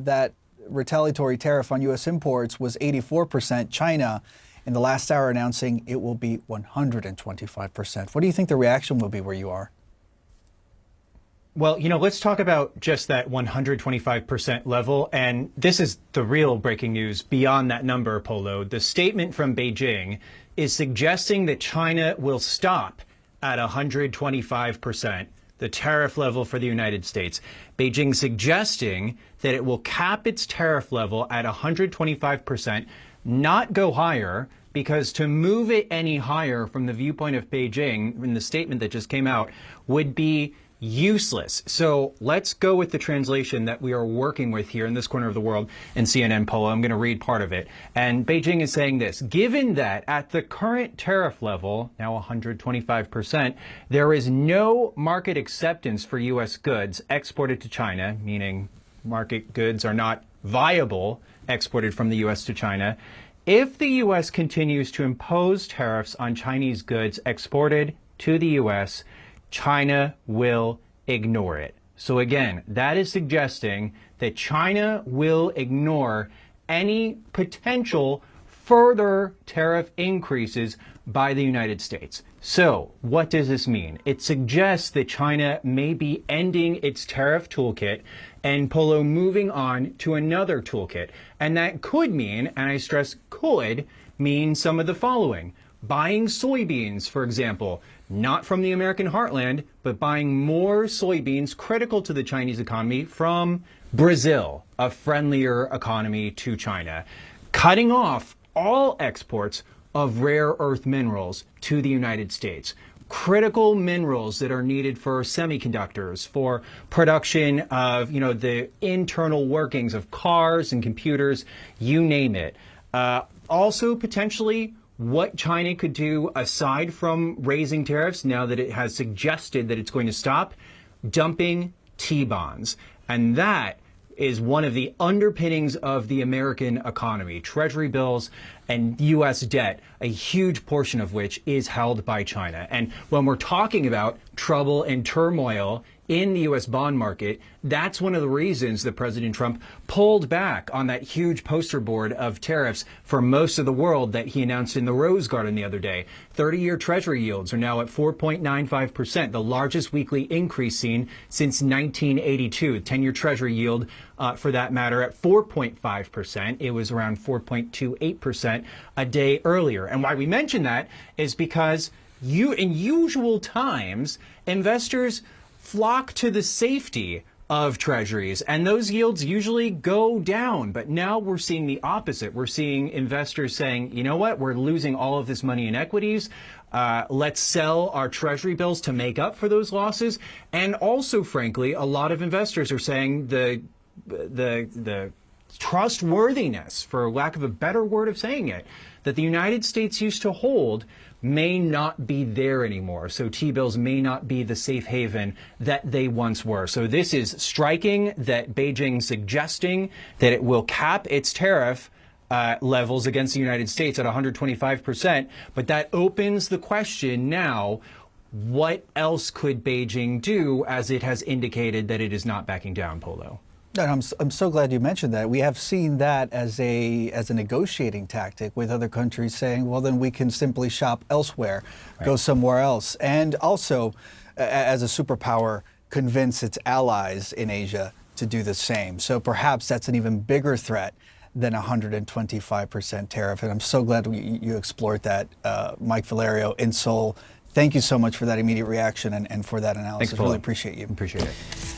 that retaliatory tariff on U.S. imports was 84%. China, in the last hour, announcing it will be 125%. What do you think the reaction will be where you are? Well, let's talk about just that 125% level. And this is the real breaking news beyond that number, Polo. The statement from Beijing is suggesting that China will stop at 125%, the tariff level for the United States. Beijing suggesting that it will cap its tariff level at 125%, not go higher, because to move it any higher from the viewpoint of Beijing in the statement that just came out would be useless. So let's go with the translation that we are working with here in this corner of the world in CNN, Polo. I'm going to read part of it. And Beijing is saying this: given that at the current tariff level, now 125%, there is no market acceptance for U.S. goods exported to China, meaning market goods are not viable exported from the U.S. to China. If the U.S. continues to impose tariffs on Chinese goods exported to the U.S., China will ignore it. So again, that is suggesting that China will ignore any potential further tariff increases by the United States. So what does this mean? It suggests that China may be ending its tariff toolkit and, Polo, moving on to another toolkit. And that could mean, and I stress could, mean some of the following. Buying soybeans, for example, not from the American heartland, but buying more soybeans critical to the Chinese economy from Brazil, a friendlier economy to China. Cutting off all exports of rare earth minerals to the United States. Critical minerals that are needed for semiconductors, for production of, the internal workings of cars and computers, you name it. Also, potentially, what China could do aside from raising tariffs, now that it has suggested that it's going to stop, dumping T-bonds. And that is one of the underpinnings of the American economy. Treasury bills and U.S. debt, a huge portion of which is held by China. And when we're talking about trouble and turmoil in the U.S. bond market, that's one of the reasons that President Trump pulled back on that huge poster board of tariffs for most of the world that he announced in the Rose Garden the other day. 30-year Treasury yields are now at 4.95%, the largest weekly increase seen since 1982. 10-year Treasury yield, for that matter, at 4.5%. It was around 4.28% a day earlier. And why we mention that is because in usual times, investors flock to the safety of treasuries, and those yields usually go down. But now we're seeing the opposite. We're seeing investors saying, you know what, we're losing all of this money in equities. Let's sell our treasury bills to make up for those losses. And also, frankly, a lot of investors are saying the trustworthiness, for lack of a better word of saying it, that the United States used to hold may not be there anymore. So T-bills may not be the safe haven that they once were. So this is striking that Beijing suggesting that it will cap its tariff levels against the United States at 125%. But that opens the question now, what else could Beijing do, as it has indicated that it is not backing down, Polo? I'm so glad you mentioned that. We have seen that as a negotiating tactic with other countries saying, well, then we can simply shop elsewhere, right, go somewhere else. And also, as a superpower, convince its allies in Asia to do the same. So perhaps that's an even bigger threat than a 125% tariff. And I'm so glad you explored that. Mike Valerio in Seoul, thank you so much for that immediate reaction and for that analysis. Thanks, Polo. Really appreciate you. Appreciate it.